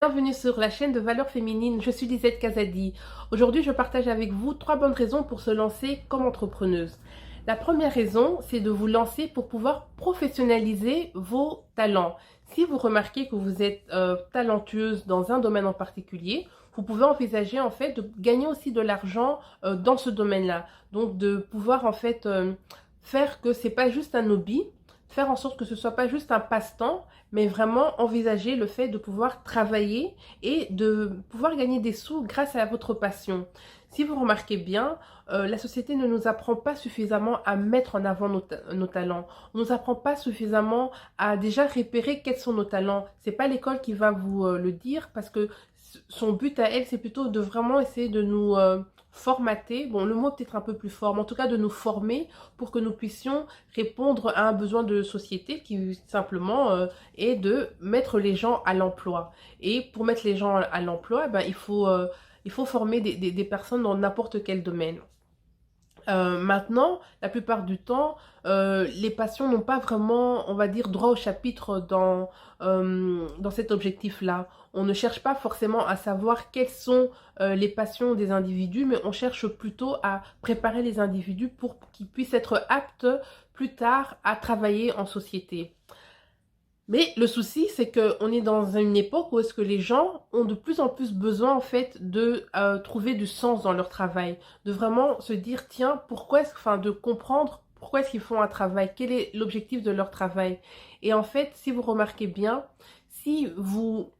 Bienvenue sur la chaîne de Valeurs Féminines, je suis Lisette Kazadi. Aujourd'hui, je partage avec vous 3 bonnes raisons pour se lancer comme entrepreneuse. La première raison, c'est de vous lancer pour pouvoir professionnaliser vos talents. Si vous remarquez que vous êtes talentueuse dans un domaine en particulier, vous pouvez envisager en fait de gagner aussi de l'argent dans ce domaine-là. Donc de pouvoir en fait faire que c'est pas juste un hobby, faire en sorte que ce soit pas juste un passe-temps, mais vraiment envisager le fait de pouvoir travailler et de pouvoir gagner des sous grâce à votre passion. Si vous remarquez bien, la société ne nous apprend pas suffisamment à mettre en avant nos talents. On ne nous apprend pas suffisamment à déjà repérer quels sont nos talents. C'est pas l'école qui va vous le dire parce que son but à elle, c'est plutôt de vraiment essayer de nous formater. Bon, le mot peut-être un peu plus fort, mais en tout cas de nous former pour que nous puissions répondre à un besoin de société qui simplement est de mettre les gens à l'emploi. Et pour mettre les gens à l'emploi, ben, il faut former des personnes dans n'importe quel domaine. Maintenant, la plupart du temps, les patients n'ont pas vraiment, on va dire, droit au chapitre dans cet objectif-là. On ne cherche pas forcément à savoir quelles sont les passions des individus, mais on cherche plutôt à préparer les individus pour qu'ils puissent être aptes plus tard à travailler en société. Mais le souci, c'est qu'on est dans une époque où est-ce que les gens ont de plus en plus besoin, en fait, de trouver du sens dans leur travail. De vraiment se dire, tiens, enfin, de comprendre pourquoi est-ce qu'ils font un travail, quel est l'objectif de leur travail. Et en fait, si vous remarquez bien, si vous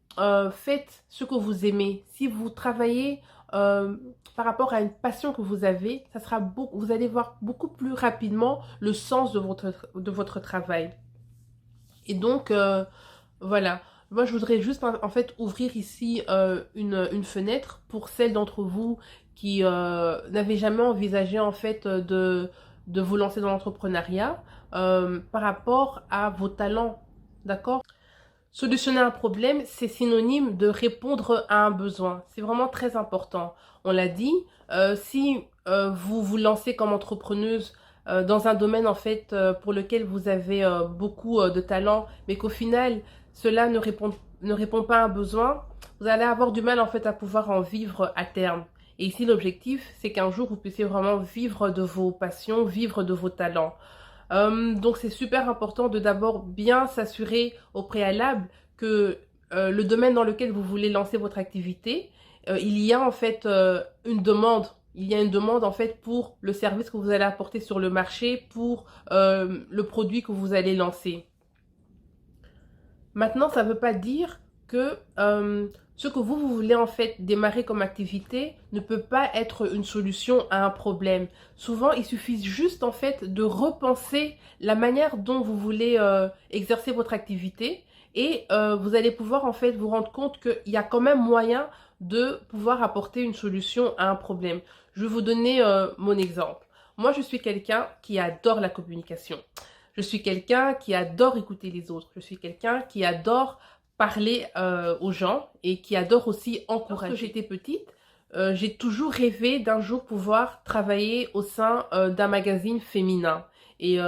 faites ce que vous aimez, si vous travaillez par rapport à une passion que vous avez, vous allez voir beaucoup plus rapidement le sens de votre travail. Et donc, voilà. Moi, je voudrais juste en fait ouvrir ici une fenêtre pour celles d'entre vous qui n'avaient jamais envisagé en fait de vous lancer dans l'entrepreneuriat par rapport à vos talents. D'accord? Solutionner un problème, c'est synonyme de répondre à un besoin. C'est vraiment très important. On l'a dit, si vous vous lancez comme entrepreneuse dans un domaine en fait pour lequel vous avez beaucoup de talent, mais qu'au final cela ne répond pas à un besoin, vous allez avoir du mal en fait à pouvoir en vivre à terme. Et ici l'objectif, c'est qu'un jour vous puissiez vraiment vivre de vos passions, vivre de vos talents. Donc c'est super important de d'abord bien s'assurer au préalable que le domaine dans lequel vous voulez lancer votre activité, il y a en fait une demande. Il y a une demande en fait pour le service que vous allez apporter sur le marché, pour le produit que vous allez lancer. Maintenant, ça ne veut pas dire que ce que vous voulez en fait démarrer comme activité ne peut pas être une solution à un problème. Souvent, il suffit juste en fait de repenser la manière dont vous voulez exercer votre activité et vous allez pouvoir en fait vous rendre compte qu'il y a quand même moyen de pouvoir apporter une solution à un problème. Je vais vous donner mon exemple. Moi, je suis quelqu'un qui adore la communication. Je suis quelqu'un qui adore écouter les autres. Je suis quelqu'un qui adore parler aux gens et qui adore aussi encourager. Lorsque j'étais petite, j'ai toujours rêvé d'un jour pouvoir travailler au sein d'un magazine féminin. Et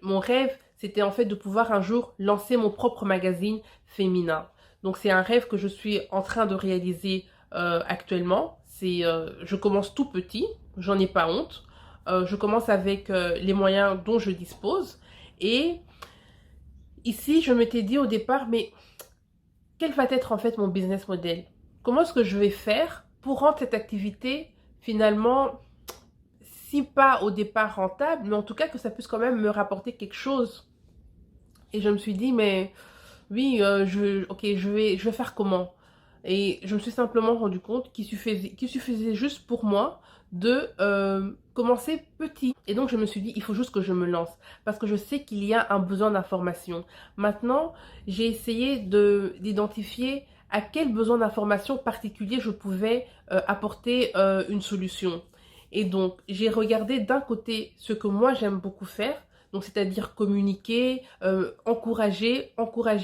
mon rêve, c'était en fait de pouvoir un jour lancer mon propre magazine féminin. Donc c'est un rêve que je suis en train de réaliser actuellement. Je commence tout petit, j'en ai pas honte. Je commence avec les moyens dont je dispose. Et ici, je m'étais dit au départ, mais quel va être en fait mon business model? Comment est-ce que je vais faire pour rendre cette activité finalement, si pas au départ rentable, mais en tout cas que ça puisse quand même me rapporter quelque chose? Et je me suis dit, mais oui, ok, je vais faire comment? Et je me suis simplement rendu compte qu'il suffisait juste pour moi de commencer petit. Et donc je me suis dit, il faut juste que je me lance. Parce que je sais qu'il y a un besoin d'information. Maintenant, j'ai essayé d'identifier à quel besoin d'information particulier je pouvais apporter une solution. Et donc, j'ai regardé d'un côté ce que moi j'aime beaucoup faire, donc c'est-à-dire communiquer, encourager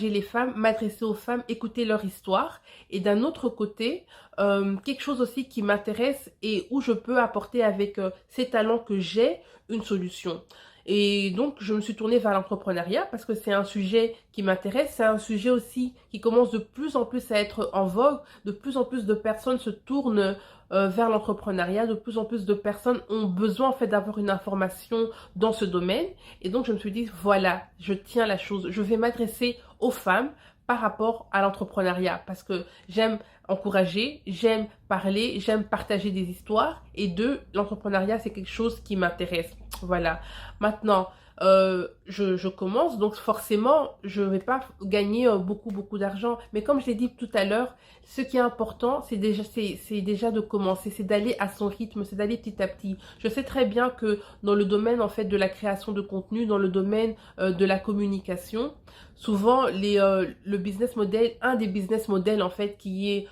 les femmes, m'adresser aux femmes, écouter leur histoire. Et d'un autre côté, quelque chose aussi qui m'intéresse et où je peux apporter avec ces talents que j'ai une solution. Et donc, je me suis tournée vers l'entrepreneuriat parce que c'est un sujet qui m'intéresse. C'est un sujet aussi qui commence de plus en plus à être en vogue. De plus en plus de personnes se tournent vers l'entrepreneuriat. De plus en plus de personnes ont besoin en fait d'avoir une information dans ce domaine. Et donc, je me suis dit, voilà, je tiens la chose. Je vais m'adresser aux femmes par rapport à l'entrepreneuriat parce que j'aime encourager, j'aime parler, j'aime partager des histoires et deux, l'entrepreneuriat c'est quelque chose qui m'intéresse. Voilà. Maintenant, je commence, donc forcément, je ne vais pas gagner beaucoup d'argent. Mais comme je l'ai dit tout à l'heure, ce qui est important, c'est déjà de commencer, c'est d'aller à son rythme, c'est d'aller petit à petit. Je sais très bien que dans le domaine en fait de la création de contenu, dans le domaine de la communication, souvent le business model, un des business models en fait qui est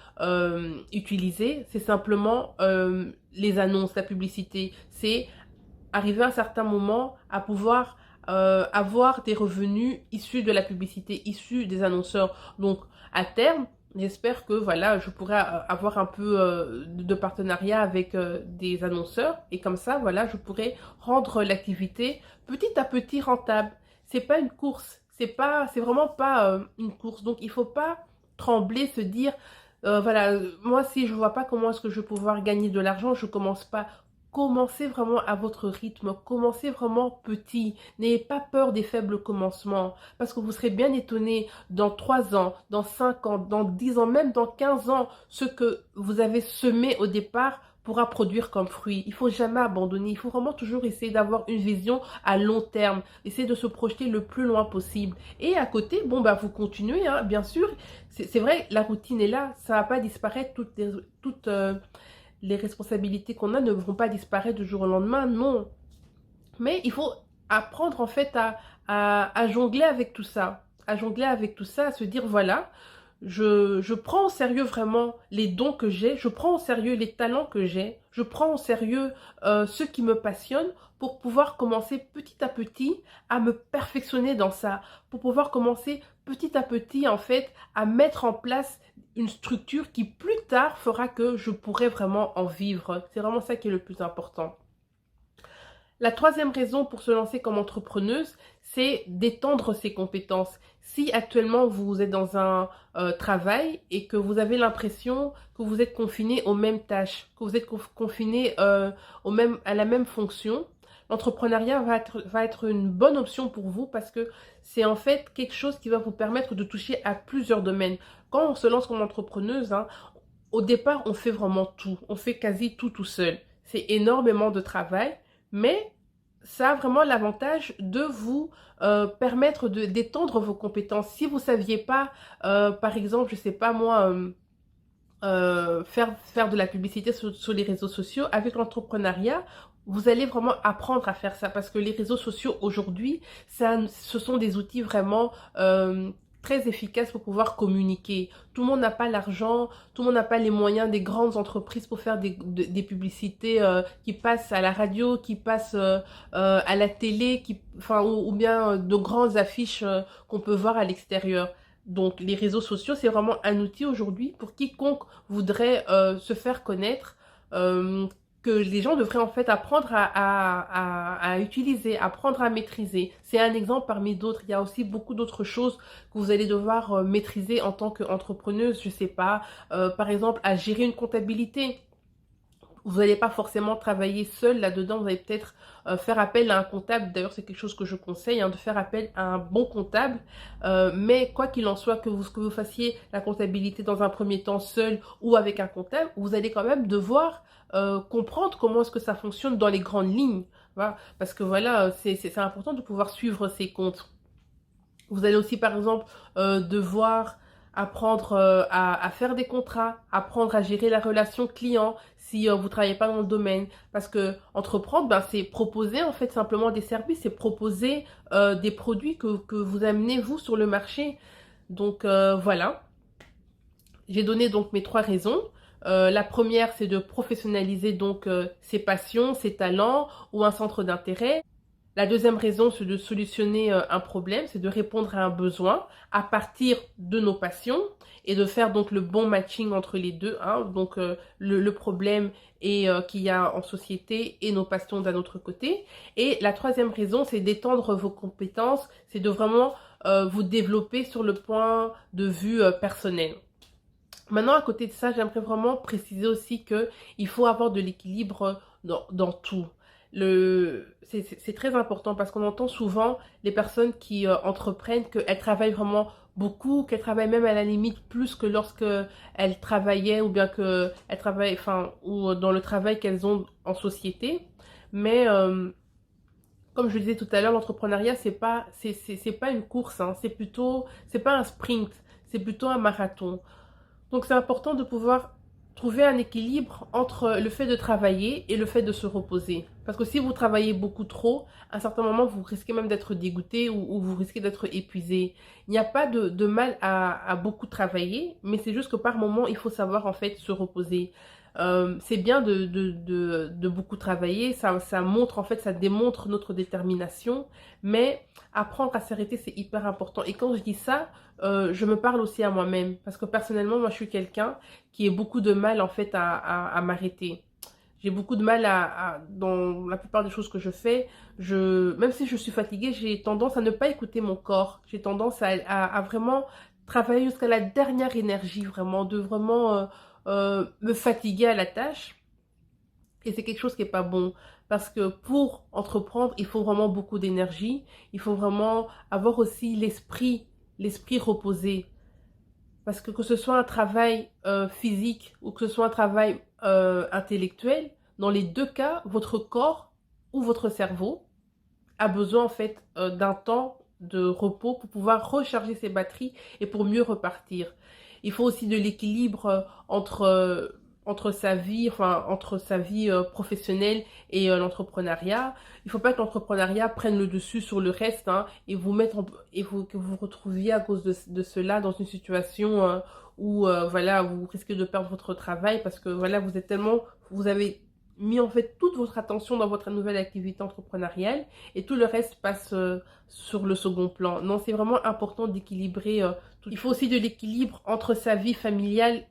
utilisé, c'est simplement les annonces, la publicité. C'est arriver à un certain moment à pouvoir avoir des revenus issus de la publicité, issus des annonceurs. Donc, à terme, j'espère que voilà, je pourrai avoir un peu de partenariat avec des annonceurs et comme ça, voilà, je pourrai rendre l'activité petit à petit rentable. C'est pas une course, c'est vraiment pas une course. Donc, il faut pas trembler, se dire voilà, moi si je vois pas comment est-ce que je vais pouvoir gagner de l'argent, je commence pas. Commencez vraiment à votre rythme, commencez vraiment petit. N'ayez pas peur des faibles commencements, parce que vous serez bien étonné dans 3 ans, dans 5 ans, dans 10 ans, même dans 15 ans, ce que vous avez semé au départ pourra produire comme fruit. Il faut jamais abandonner, il faut vraiment toujours essayer d'avoir une vision à long terme, essayer de se projeter le plus loin possible. Et à côté, bon bah vous continuez, hein, bien sûr, c'est vrai, la routine est là, ça va pas disparaître toutes les responsabilités qu'on a ne vont pas disparaître du jour au lendemain, non. Mais il faut apprendre en fait à jongler avec tout ça, à jongler avec tout ça, à se dire voilà, je prends au sérieux vraiment les dons que j'ai, je prends au sérieux les talents que j'ai, je prends au sérieux ce qui me passionne pour pouvoir commencer petit à petit à me perfectionner dans ça, pour pouvoir commencer petit à petit en fait à mettre en place une structure qui plus tard fera que je pourrai vraiment en vivre. C'est vraiment ça qui est le plus important. La troisième raison pour se lancer comme entrepreneuse, c'est d'étendre ses compétences. Si actuellement vous êtes dans un travail et que vous avez l'impression que vous êtes confiné aux mêmes tâches, que vous êtes confiné à la même fonction, l'entrepreneuriat va être une bonne option pour vous parce que c'est en fait quelque chose qui va vous permettre de toucher à plusieurs domaines. Quand on se lance comme entrepreneuse, hein, au départ, on fait vraiment tout. On fait quasi tout seul. C'est énormément de travail. Mais ça a vraiment l'avantage de vous permettre d'étendre vos compétences. Si vous ne saviez pas, par exemple, je ne sais pas moi, faire de la publicité sur les réseaux sociaux, avec l'entrepreneuriat, vous allez vraiment apprendre à faire ça parce que les réseaux sociaux aujourd'hui, ce sont des outils vraiment très efficaces pour pouvoir communiquer. Tout le monde n'a pas l'argent, tout le monde n'a pas les moyens des grandes entreprises pour faire des publicités qui passent à la radio, qui passent à la télé, ou bien de grandes affiches qu'on peut voir à l'extérieur. Donc les réseaux sociaux, c'est vraiment un outil aujourd'hui pour quiconque voudrait se faire connaître, que les gens devraient en fait apprendre à utiliser, apprendre à maîtriser. C'est un exemple parmi d'autres. Il y a aussi beaucoup d'autres choses que vous allez devoir maîtriser en tant qu'entrepreneuse. Je sais pas, par exemple, à gérer une comptabilité. Vous n'allez pas forcément travailler seul là-dedans, vous allez peut-être faire appel à un comptable. D'ailleurs, c'est quelque chose que je conseille, hein, de faire appel à un bon comptable. Mais quoi qu'il en soit, que vous fassiez la comptabilité dans un premier temps seul ou avec un comptable, vous allez quand même devoir comprendre comment est-ce que ça fonctionne dans les grandes lignes. Voilà. Parce que voilà, c'est important de pouvoir suivre ces comptes. Vous allez aussi, par exemple, devoir apprendre à faire des contrats, apprendre à gérer la relation client si vous ne travaillez pas dans le domaine. Parce que entreprendre, ben, c'est proposer en fait simplement des services, c'est proposer des produits que vous amenez vous sur le marché. Donc voilà, j'ai donné donc mes 3 raisons. La première, c'est de professionnaliser donc ses passions, ses talents ou un centre d'intérêt. La deuxième raison, c'est de solutionner un problème, c'est de répondre à un besoin à partir de nos passions et de faire donc le bon matching entre les deux, hein, donc le problème qu'il y a en société et nos passions d'un autre côté. Et la troisième raison, c'est d'étendre vos compétences, c'est de vraiment vous développer sur le point de vue personnel. Maintenant, à côté de ça, j'aimerais vraiment préciser aussi qu'il faut avoir de l'équilibre dans tout. C'est très important parce qu'on entend souvent les personnes qui entreprennent qu'elles travaillent vraiment beaucoup, qu'elles travaillent même à la limite plus que lorsqu'elles travaillaient ou bien qu'elles travaillent, enfin, ou dans le travail qu'elles ont en société. Mais comme je le disais tout à l'heure, l'entrepreneuriat, c'est pas une course, hein, c'est pas un sprint, c'est plutôt un marathon. Donc c'est important de pouvoir trouver un équilibre entre le fait de travailler et le fait de se reposer. Parce que si vous travaillez beaucoup trop, à un certain moment, vous risquez même d'être dégoûté ou vous risquez d'être épuisé. Il n'y a pas de mal à beaucoup travailler, mais c'est juste que par moment, il faut savoir en fait se reposer. C'est bien de beaucoup travailler, ça montre en fait, ça démontre notre détermination, mais apprendre à s'arrêter, c'est hyper important. Et quand je dis ça, je me parle aussi à moi-même, parce que personnellement, moi je suis quelqu'un qui a beaucoup de mal en fait à m'arrêter. J'ai beaucoup de mal dans la plupart des choses que je fais, même si je suis fatiguée, j'ai tendance à ne pas écouter mon corps. J'ai tendance à vraiment travailler jusqu'à la dernière énergie, vraiment, de vraiment me fatiguer à la tâche. Et c'est quelque chose qui n'est pas bon. Parce que pour entreprendre, il faut vraiment beaucoup d'énergie. Il faut vraiment avoir aussi l'esprit reposé. Parce que ce soit un travail physique ou que ce soit un travail intellectuel, dans les deux cas, votre corps ou votre cerveau a besoin en fait d'un temps de repos pour pouvoir recharger ses batteries et pour mieux repartir. Il faut aussi de l'équilibre entre sa vie, enfin entre sa vie professionnelle et l'entrepreneuriat. Il ne faut pas que l'entrepreneuriat prenne le dessus sur le reste, hein, et que vous vous retrouviez à cause de cela dans une situation où voilà, vous risquez de perdre votre travail parce que voilà, vous avez mis en fait toute votre attention dans votre nouvelle activité entrepreneuriale et tout le reste passe sur le second plan. Non, c'est vraiment important d'équilibrer tout. Il faut aussi de l'équilibre entre sa vie familiale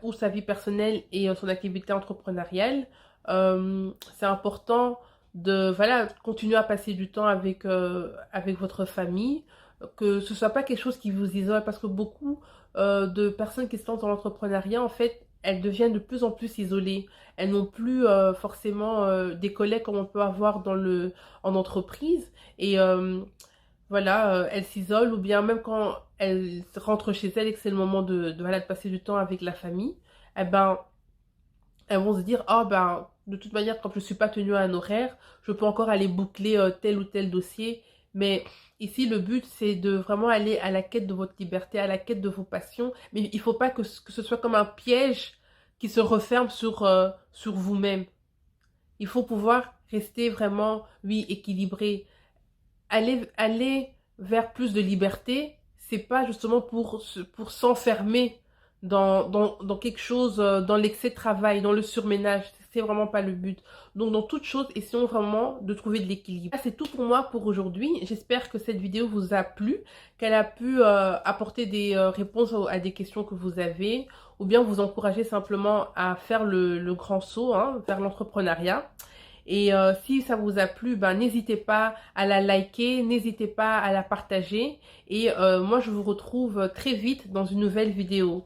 ou sa vie personnelle et son activité entrepreneuriale. C'est important de voilà, continuer à passer du temps avec votre famille, que ce soit pas quelque chose qui vous isole, parce que beaucoup de personnes qui se lancent dans l'entrepreneuriat, en fait, elles deviennent de plus en plus isolées. Elles n'ont plus forcément des collègues comme on peut avoir en entreprise. Et voilà, elles s'isolent, ou bien même quand elles rentrent chez elles et que c'est le moment voilà, de passer du temps avec la famille, eh ben, elles vont se dire, ah ben, de toute manière, quand je ne suis pas tenue à un horaire, je peux encore aller boucler tel ou tel dossier. Mais ici, le but, c'est de vraiment aller à la quête de votre liberté, à la quête de vos passions. Mais il ne faut pas que ce soit comme un piège qui se referme sur vous-même. Il faut pouvoir rester vraiment, oui, équilibré. Aller vers plus de liberté, c'est pas justement pour s'enfermer dans quelque chose, dans l'excès de travail, dans le surménage. C'est vraiment pas le but. Donc, dans toute chose, essayons vraiment de trouver de l'équilibre. C'est tout pour moi pour aujourd'hui. J'espère que cette vidéo vous a plu, qu'elle a pu apporter des réponses à des questions que vous avez, ou bien vous encourager simplement à faire le grand saut, hein, vers l'entrepreneuriat. Et si ça vous a plu, ben, n'hésitez pas à la liker, n'hésitez pas à la partager. Et moi, je vous retrouve très vite dans une nouvelle vidéo.